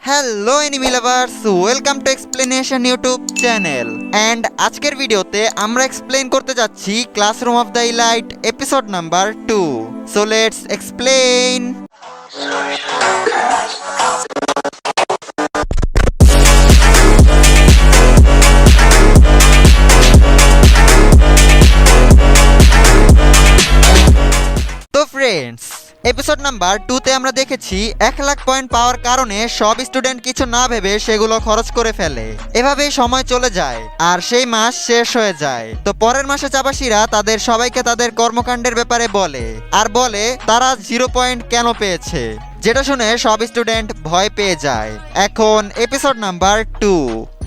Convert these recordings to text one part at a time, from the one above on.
Hello anime lovers, welcome to explanation YouTube channel. And আজকের ভিডিওতে আমরা এক্সপ্লেন করতে যাচ্ছি classroom of the elite episode number 2। So let's explain. তো friends, episode number 2তে আমরা দেখেছি 1,00,000 পয়েন্ট পাওয়ার কারণে সব স্টুডেন্ট কিছু না ভেবে সেগুলো খরচ করে ফেলে। এভাবেই সময় চলে যায় আর সেই মাস শেষ হয়ে যায়। তো পরের মাসে চাবাসীরা তাদের সবাইকে তাদের কর্মকাণ্ডের ব্যাপারে বলে আর বলে তারা 0 পয়েন্ট কেন পেয়েছে, যেটা শুনে সব স্টুডেন্ট ভয় পেয়ে যায়। এখন এপিসোড নাম্বার 2,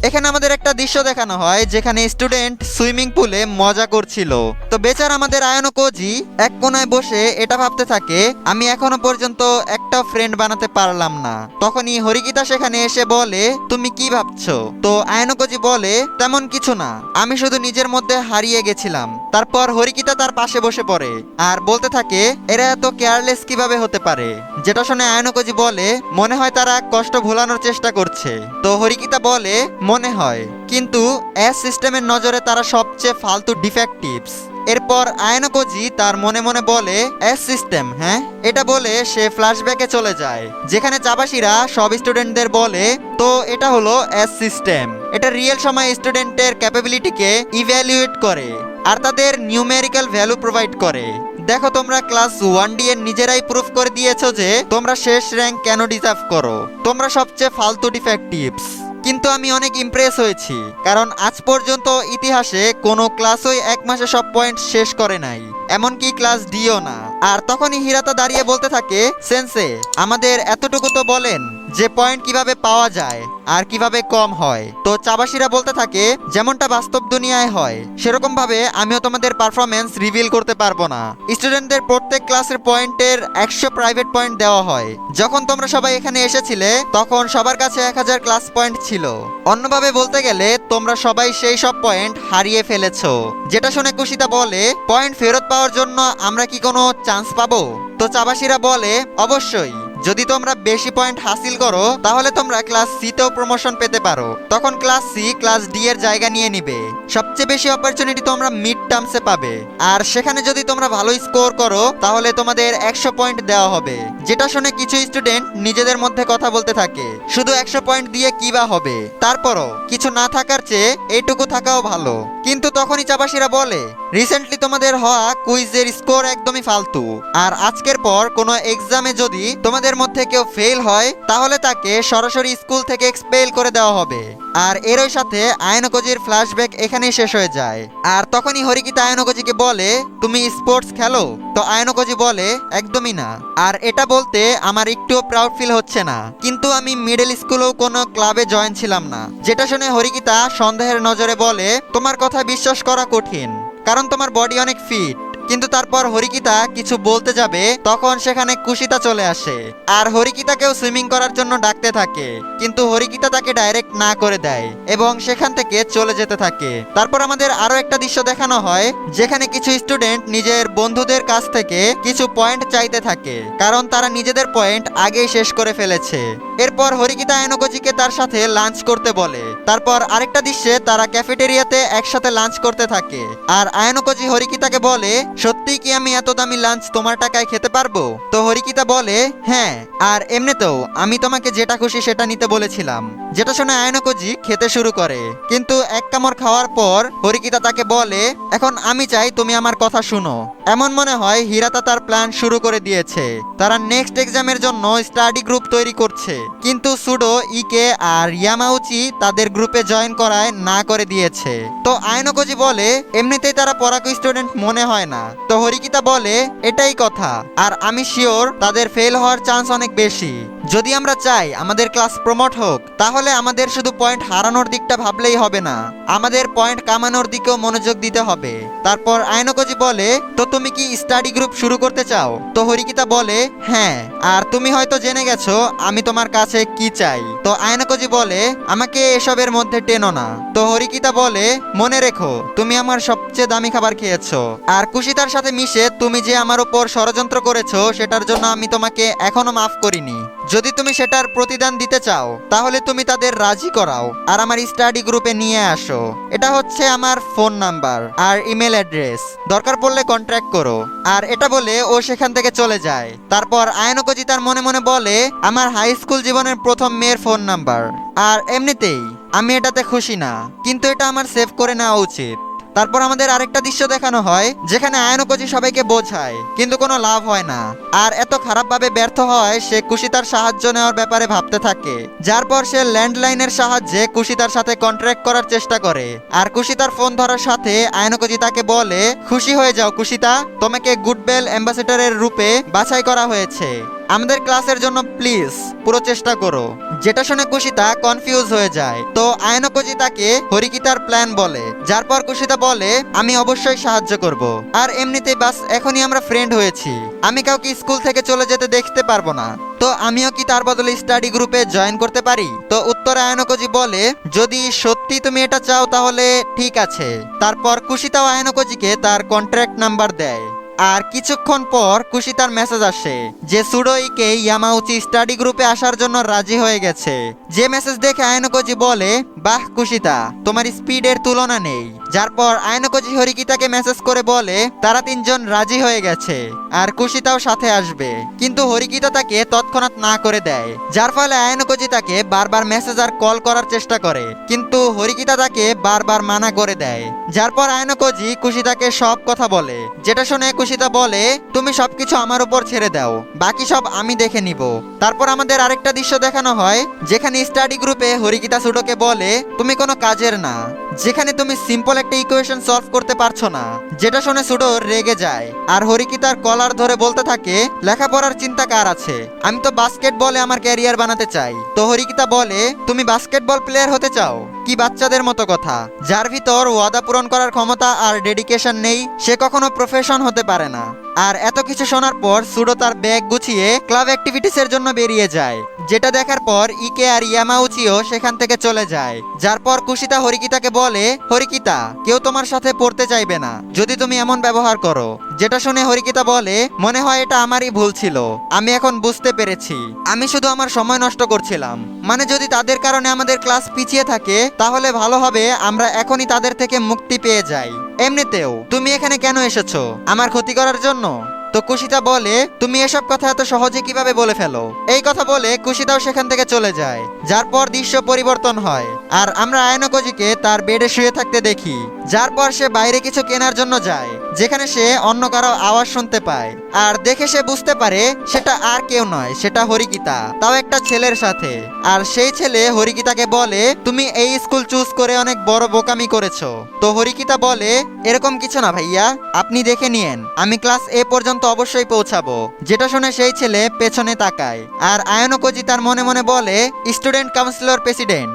এখানে আমাদের একটা দৃশ্য দেখানো হয় যেখানে স্টুডেন্ট সুইমিং পুলে মজা করছিল। তো বেচার আমাদের আয়নো কোজি এক কোনায় বসে এটা ভাবতে থাকে, আমি এখনো পর্যন্ত একটা ফ্রেন্ড বানাতে পারলাম না। তখনই হরিকিতা সেখানে এসে বলে, তুমি কি ভাবছো? তো আয়নো কোজি বলে, তেমন কিছু না, আমি শুধু নিজের মধ্যে হারিয়ে গেছিলাম। তারপর হরিকিতা তার পাশে বসে পড়ে আর বলতে থাকে, এরা এত কেয়ারলেস কিভাবে হতে পারে? যেটা শুনে আয়নো কোজি বলে, মনে হয় তারা কষ্ট ভোলানোর চেষ্টা করছে। তো হরিকিতা বলে, মনে হয়, কিন্তু এস সিস্টেমের নজরে তারা সবচেয়ে ফালতু ডিফেক্টিভস। এরপর আয়নো কোজি তার মনে মনে বলে, এস সিস্টেম, হ্যাঁ? এটা বলে সে ফ্ল্যাশব্যাকে চলে যায় যেখানে চাবাসীরা সব স্টুডেন্টদের বলে, তো এটা হলো এস সিস্টেম। এটা রিয়েল সময় স্টুডেন্টের ক্যাপাবিলিটিকে ইভ্যালুয়েট করে আর তাদের নিউমেরিক্যাল ভ্যালু প্রোভাইড করে। দেখো, তোমরা ক্লাস 1D এর নিজেরাই প্রুফ করে দিয়েছো যে তোমরা শেষ র্যাঙ্ক কেন ডিজার্ভ করো। তোমরা সবচেয়ে ফালতু ডিফেক্টিভস। কিন্তু আমি অনেক ইমপ্রেস হয়েছি, কারণ আজ পর্যন্ত ইতিহাসে কোনো ক্লাসই 1 মাসে সব পয়েন্ট শেষ করে নাই, এমনকি ক্লাস ডিও না। আর তখনই হিরাতা দাঁড়িয়ে বলতে থাকে, সেন্সে, আমাদের এতটুকু তো বলেন যে পয়েন্ট কিভাবে পাওয়া যায় আর কিভাবে কম হয়। তো চাবাসীরা বলতে থাকে, যেমনটা বাস্তব দুনিয়ায় হয় সেরকম ভাবে আমিও তোমাদের পারফরমেন্স রিভিল করতে পারবো না। স্টুডেন্টদের প্রত্যেক ক্লাসের পয়েন্টের 100 প্রাইভেট পয়েন্ট দেওয়া হয়। যখন তোমরা সবাই এখানে এসেছিলে তখন সবার কাছে 1000 ক্লাস পয়েন্ট ছিল। অন্যভাবে বলতে গেলে তোমরা সবাই সেই সব পয়েন্ট হারিয়ে ফেলেছো। যেটা শুনে কুশিতা বলে, পয়েন্ট ফেরত পাওয়ার জন্য আমরা কি কোনো চান্স পাবো? তো চাবাসীরা বলে, অবশ্যই, যদি তোমরা বেশি পয়েন্ট হাসিল করো তাহলে তোমরা ক্লাস সিতেও প্রমোশন পেতে পারো। তখন ক্লাস সি ক্লাস ডি এর জায়গা নিয়ে নিবে। সবচেয়ে বেশি অপরচুনিটি তোমরা মিড টার্মসে পাবে আর সেখানে যদি তোমরা ভালো স্কোর করো তাহলে তোমাদের 100 পয়েন্ট দেওয়া হবে। যেটা শুনে কিছু স্টুডেন্ট নিজেদের মধ্যে কথা বলতে থাকে, শুধু 100 পয়েন্ট দিয়ে কি বা হবে, তারপরও কিছু না থাকার চেয়ে এইটুকু থাকাও ভালো। কিন্তু তখনই চাবাসীরা বলে, রিসেন্টলি তোমাদের হওয়া কুইজের স্কোর একদমই ফালতু, আর আজকের পর কোনো এক্সামে যদি তোমাদের মধ্যে কেউ ফেল হয় তাহলে তাকে সরাসরি স্কুল থেকে এক্সপেল করে দেওয়া হবে। আর এরই সাথে আয়নো কোজির ফ্ল্যাশব্যাক এখানেই শেষ হয়ে যায়। আর তখনই হরিকিতা আয়নো কোজিকে বলে, তুমি স্পোর্টস খেলো? তো আয়নো কোজি বলে, একদমই না, আর এটা বলতে আমার একটুও প্রাউড ফিল হচ্ছে না, কিন্তু আমি মিডল স্কুলেও কোনো ক্লাবে জয়েন ছিলাম না। যেটা শুনে হরিকিতা সন্দেহের নজরে বলে, তোমার কথা বিশ্বাস করা কঠিন, কারণ তোমার বডি অনেক ফিট। কিন্তু তারপর হরিকিতা কিছু বলতে যাবে তখন সেখানে কুশিতা চলে আসে আর হরিকিতাকেও সুইমিং করার জন্য ডাকতে থাকে, কিন্তু হরিকিতা তাকে ডাইরেক্ট না করে দেয় এবং সেখান থেকে চলে যেতে থাকে। তারপর আমাদের আরো একটা দৃশ্য দেখানো হয় যেখানে কিছু স্টুডেন্ট নিজের বন্ধুদের কাছ থেকে কিছু পয়েন্ট চাইতে থাকে, কারণ তারা নিজেদের পয়েন্ট আগেই শেষ করে ফেলেছে। এরপর হরিকিতা আয়নো কোজিকে তার সাথে লাঞ্চ করতে বলে। তারপর আরেকটা দৃশ্যে তারা ক্যাফেটেরিয়াতে একসাথে লাঞ্চ করতে থাকে আর আয়নো কোজি হরিকিতাকে বলে, সত্যি কি আমি এত দামি লাঞ্চ তোমার টাকায় খেতে পারবো? তো হরিকিতা বলে, হ্যাঁ, আর এমনিতেও আমি তোমাকে যেটা খুশি সেটা নিতে বলেছিলাম। যেটা শুনে আয়নো কোজি খেতে শুরু করে, কিন্তু এক কামড় খাওয়ার পর হরিকিতা তাকে বলে, এখন আমি চাই তুমি আমার কথা শুনো। এমন মনে হয় হিরাতা তার প্ল্যান শুরু করে দিয়েছে। তারা নেক্সট এক্সামের জন্য স্টাডি গ্রুপ তৈরি করছে, কিন্তু সুডো, ইকে আর ইয়ামাউচি তাদের গ্রুপে জয়েন করায় না করে দিয়েছে। তো আয়নো কোজি বলে, এমনিতেই তারা পড়াকু স্টুডেন্ট মনে হয় না। তো হরিকিতা বলে, এটাই কথা, আর আমি শিওর তাদের ফেল হওয়ার চান্স অনেক বেশি। যদি আমরা চাই আমাদের ক্লাস প্রমোট হোক তাহলে আমাদের শুধু পয়েন্ট হারানোর দিকটা ভাবলেই হবে না, আমাদের পয়েন্ট কামানোর দিকেও মনোযোগ দিতে হবে। তারপর আয়নো কোজি বলে, তো তুমি কি স্টাডি গ্রুপ শুরু করতে চাও? তো হরিকিতা বলে, হ্যাঁ, আর তুমি হয়তো জেনে গেছো আমি তোমার কাছে কি চাই। তো আয়নো কোজি বলে, আমাকে এসবের মধ্যে টেনো না। তো হরিকিতা বলে, মনে রেখো তুমি আমার সবচেয়ে দামি খাবার খেয়েছো, আর কুশিতার সাথে মিশে তুমি যে আমার উপর ষড়যন্ত্র করেছো সেটার জন্য আমি তোমাকে এখনো মাফ করিনি। যদি তুমি সেটার প্রতিদান দিতে চাও তাহলে তুমি তাদের রাজি করাও আর আমার স্টাডি গ্রুপে নিয়ে আসো। এটা হচ্ছে আমার ফোন নাম্বার আর ইমেল অ্যাড্রেস, দরকার পড়লে কন্ট্যাক্ট করো। আর এটা বলে ও সেখান থেকে চলে যায়। তারপর আয়নকজি তার মনে মনে বলে, আমার হাই স্কুল জীবনের প্রথম মেয়ের ফোন নাম্বার, আর এমনিতেই আমি এটাতে খুশি না, কিন্তু এটা আমার সেভ করে নেওয়া উচিত। তারপর আমাদের আরেকটা দৃশ্য দেখানো হয় যেখানে আয়নকজি সবাইকে বোঝায় কিন্তু কোনো লাভ হয় না, আর এত খারাপভাবে ব্যর্থ হয় সে কুশিতার সাহায্য নেওয়ার ব্যাপারে ভাবতে থাকে। যার পর সে ল্যান্ডলাইনের সাহায্যে কুশিতার সাথে কন্ট্রাক্ট করার চেষ্টা করে, আর কুশিতার ফোন ধরার সাথে আয়নকজি তাকে বলে, খুশি হয়ে যাও কুশিতা, তোমাকে গুডবেল অ্যাম্বাসেডরের রূপে বাছাই করা হয়েছে, আমাদের ক্লাসের জন্য প্লিজ পুরো চেষ্টা করো। যেটা শুনে কুশিতা কনফিউজ হয়ে যায়। তো আয়নকজি তাকে হরিকিতার প্ল্যান বলে, যার পর কুশিতা বলে, আমি অবশ্যই সাহায্য করব। আর এমনিতেই বাস এখনই আমরা ফ্রেন্ড হয়েছি, আমি কাউকে স্কুল থেকে চলে যেতে দেখতে পারবো না, তো আমিও কি তার বদলে স্টাডি গ্রুপে জয়েন করতে পারি? তো উত্তরে আয়নকজি বলে, যদি সত্যি তুমি এটা চাও তাহলে ঠিক আছে। তারপর কুশিতাও আয়নকজিকে তার কন্ট্রাক্ট নাম্বার দেয়। আর কিছুক্ষণ পর কুশিতার মেসেজ আসে যে সুডোইকে ইয়ামাউচি স্টাডি গ্রুপে আসার জন্য রাজি হয়ে গেছে। যে মেসেজ দেখে আয়নকজি বলে, বাহ কুশিতা, তোমার স্পিডের তুলনা নেই। যার পর আয়নকজি হরিকিতাকে মেসেজ করে বলে তারা তিনজন রাজি হয়ে গেছে আর কুশিতাও সাথে আসবে, কিন্তু হরিকিতা তাকে তৎক্ষণাৎ না করে দেয়। যার ফলে আয়নকজি তাকে বারবার মেসেজ আর কল করার চেষ্টা করে, কিন্তু হরিকিতা তাকে বারবার মানা করে দেয়। যার পর আয়নকজি কুশিতাকে সব কথা বলে, যেটা শুনে কুশিতা বলে, তুমি সবকিছু আমার উপর ছেড়ে দাও, বাকি সব আমি দেখে নিব। তারপর আমাদের আরেকটা দৃশ্য দেখানো হয় যেখানে স্টাডি গ্রুপে হরিকিতা সুডোকে বলে, তুমি কোনো কাজের না, যেখানে তুমি সিম্পল একটা ইকুয়েশন সলভ করতে পারছো না। যেটা শুনে সুডো রেগে যায় আর হরিকিতার কলার ধরে বলতে থাকে, লেখাপড়ার চিন্তা কার আছে, আমি তো বাস্কেটবলে আমার ক্যারিয়ার বানাতে চাই। তো হরিকিতা বলে, তুমি বাস্কেটবল প্লেয়ার হতে চাও? কি বাচ্চাদের মতো কথা, যার ভিতর ওয়াদা পূরণ করার ক্ষমতা আর ডেডিকেশন নেই সে কখনো প্রফেশন হতে পারে না। আর এত কিছু শোনার পর সুডো তার ব্যাগ গুছিয়ে ক্লাব অ্যাক্টিভিটিসের জন্য বেরিয়ে যায়, যেটা দেখার পর ইকে আর ইয়ামাউচিও সেখান থেকে চলে যায়। যার পর কুশিতা হরিকিতাকে বলে, হরিকিতা, কেউ তোমার সাথে পড়তে চাইবে না যদি তুমি এমন ব্যবহার করো। যেটা শুনে হরিকিতা বলে, মনে হয় এটা আমারই ভুল ছিল, আমি এখন বুঝতে পেরেছি, আমি শুধু আমার সময় নষ্ট করছিলাম। মানে যদি তাদের কারণে আমাদের ক্লাস পিছিয়ে থাকে তাহলে ভালো হবে আমরা এখনই তাদের থেকে মুক্তি পেয়ে যাই। এমনিতেও তুমি এখানে কেন এসেছো, আমার ক্ষতি করার জন্য? তো কুশিতা বলে, তুমি এসব কথা এত সহজে কিভাবে বলে ফেলো? এই কথা বলে কুশিতাও সেখান থেকে চলে যায়। যার পর দৃশ্য পরিবর্তন হয় আর আমরা আয়নকজিকে তার বেডে শুয়ে থাকতে দেখি। যার পর সে বাইরে কিছু কেনার জন্য যায়, যেখানে সে অন্য কারো আওয়াজ শুনতে পায় আর দেখে সে বুঝতে পারে সেটা আর কেউ নয়, সেটা হরিকিতা, তাও একটা ছেলের সাথে। আর সেই ছেলে হরিকিতাকে বলে, তুমি এই স্কুল চুজ করে অনেক বড় বোকামি করেছো। তো হরিকিতা বলে, এরকম কিছু না ভাইয়া, আপনি দেখে নিয়েন, আমি ক্লাস এ পর্যন্ত অবশ্যই পৌঁছাবো। যেটা শুনে সেই ছেলে পেছনে তাকায় আর আয়নকজি তার মনে মনে বলে, স্টুডেন্ট কাউন্সিলর প্রেসিডেন্ট।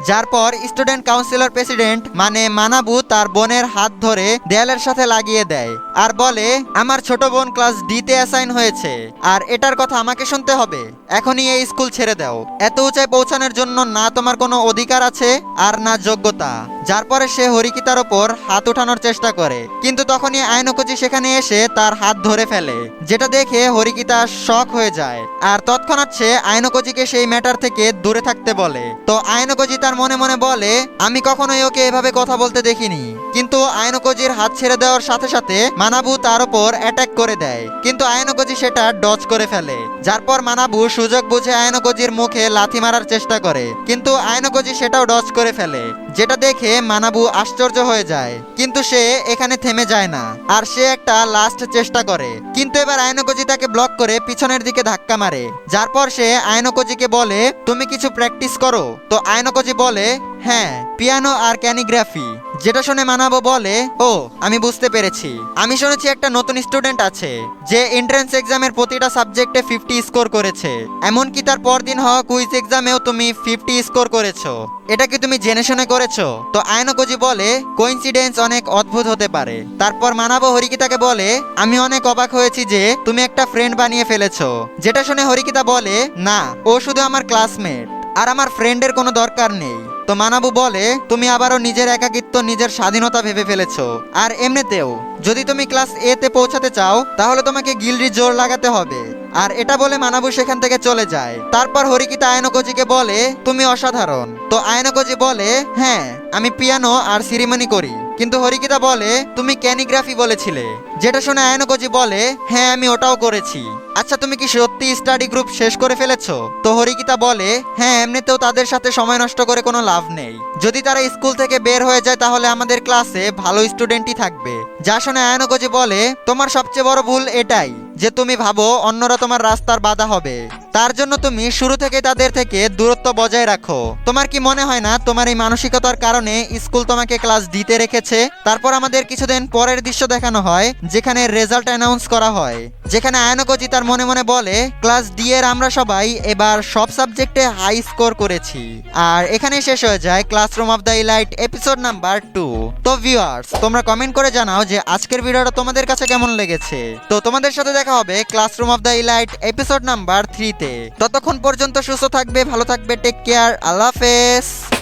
যার পর স্টুডেন্ট কাউন্সিলর প্রেসিডেন্ট মানে মানাবু তার বোনের হাত ধরে দেয়ালের সাথে লাগিয়ে দেয় আর বলে, আমার ছোট বোন ক্লাস ডি তে অ্যাসাইন হয়েছে আর এটার কথা আমাকে শুনতে হবে, এখনই এই স্কুল ছেড়ে দাও। এত উঁচায় পৌঁছানোর জন্য না তোমার কোনো অধিকার আছে আর না যোগ্যতা। যার পরে সে হরিকিতার ওপর হাত উঠানোর চেষ্টা করে, কিন্তু তখনই আয়নকজি সেখানে এসে তার হাত ধরে ফেলে, যেটা দেখে হরিকিতা শক হয়ে যায় আর তৎক্ষণাৎ সে আয়নকজিকে সেই ম্যাটার থেকে দূরে থাকতে বলে। তো আয়নকজি তার মনে মনে বলে, আমি কখনোই ওকে এভাবে কথা বলতে দেখিনি। কিন্তু আয়নকজির হাত ছেড়ে দেওয়ার সাথে সাথে মানাবু তার ওপর অ্যাটাক করে দেয়, কিন্তু আয়নকজি সেটা ডজ করে ফেলে। যার পর মানাবু সুযোগ বুঝে আয়নকজির মুখে লাথি মারার চেষ্টা করে, কিন্তু আয়নকজি সেটাও ডজ করে ফেলে, যেটা দেখে মানাবু আশ্চর্য হয়ে যায়। কিন্তু সে এখানে থেমে যায় না আর সে একটা লাস্ট চেষ্টা করে, কিন্তু এবার আয়নকজি তাকে ব্লক করে পিছনের দিকে ধাক্কা মারে। যার পর সে আয়নকজিকে বলে, তুমি কিছু প্র্যাকটিস করো? তো আয়নকজি বলে, হ্যাঁ, পিয়ানো আর ক্যানিগ্রাফি। যেটা শুনে মানাবো বলে, ও আমি বুঝতে পেরেছি, আমি শুনেছি একটা নতুন স্টুডেন্ট আছে যে এন্ট্রান্স এক্সামের প্রতিটা সাবজেক্টে 50 স্কোর করেছে, এমনকি তার পরদিন হওয়া কুইজ এক্সামেও তুমি 50 স্কোর করেছো, এটা কি তুমি জেনে শুনে করেছো? তো আয়নকজি বলে, কোইন্সিডেন্স অনেক অদ্ভুত হতে পারে। তারপর মানাবো হরিকিতাকে বলে, আমি অনেক অবাক হয়েছি যে তুমি একটা ফ্রেন্ড বানিয়ে ফেলেছো। যেটা শুনে হরিকিতা বলে, না, ও শুধু আমার ক্লাসমেট আর আমার ফ্রেন্ডের কোনো দরকার নেই। তো মানাবু বলে, তুমি আবারও নিজের একাকিত্ব নিজের স্বাধীনতা ভেবে ফেলেছো, আর এমনিতেও যদি তুমি ক্লাস এ তে পৌঁছাতে চাও তাহলে তোমাকে গিল্ডি জোর লাগাতে হবে। আর এটা বলে মানাবু সেখান থেকে চলে যায়। তারপর হরিকিতা আয়নকোজিকে বলে তুমি অসাধারণ। তো আয়নকোজি বলে হ্যাঁ আমি পিয়ানো আর সিরিমনি করি। কিন্তু হরিকিতা বলে তুমি ক্যানিগ্রাফি বলেছিলে, যেটা শুনে আয়নকোজি বলে হ্যাঁ আমি ওটাও করেছি। আচ্ছা তুমি কি সত্যি স্টাডি গ্রুপ শেষ করে ফেলেছো? তো হরিকিতা বলে হ্যাঁ এমনিতেও তাদের সাথে সময় নষ্ট করে কোনো লাভ নেই। যদি তারা স্কুল থেকে বের হয়ে যায় তাহলে আমাদের ক্লাসে ভালো স্টুডেন্টই থাকবে। যা শুনে আয়নকোজি বলে তোমার সবচেয়ে বড় ভুল এটাই যে তুমি ভাবো অন্যরা তোমার রাস্তার বাধা হবে, তার জন্য তুমি শুরু থেকে তাদের থেকে দূরত্ব বজায় রাখো। তোমার কি মনে হয় না তোমার এই মানসিকতার কারণে স্কুল তোমাকে ক্লাস দিতে রেখেছে? তারপর আমাদের কিছুদিন পরের দৃশ্য দেখানো হয় যেখানে রেজাল্ট অ্যানাউন্স করা হয়, যেখানে আয়নকোজি তার মনে মনে বলে ক্লাস ডি এর আমরা সবাই এবার সব সাবজেক্টে হাই স্কোর করেছি। আর এখানে শেষ হয়ে যায় classroom of the elite episode number 2। তো ভিউয়ার্স তোমরা কমেন্ট করে জানাও যে আজকের ভিডিওটা তোমাদের কাছে কেমন লেগেছে। তো তোমাদের সাথে দেখা হবে classroom of the elite episode number 3 তে। ততক্ষণ পর্যন্ত সুস্থ থাকবে, ভালো থাকবে, টেক কেয়ার, আল্লাহ হাফেজ।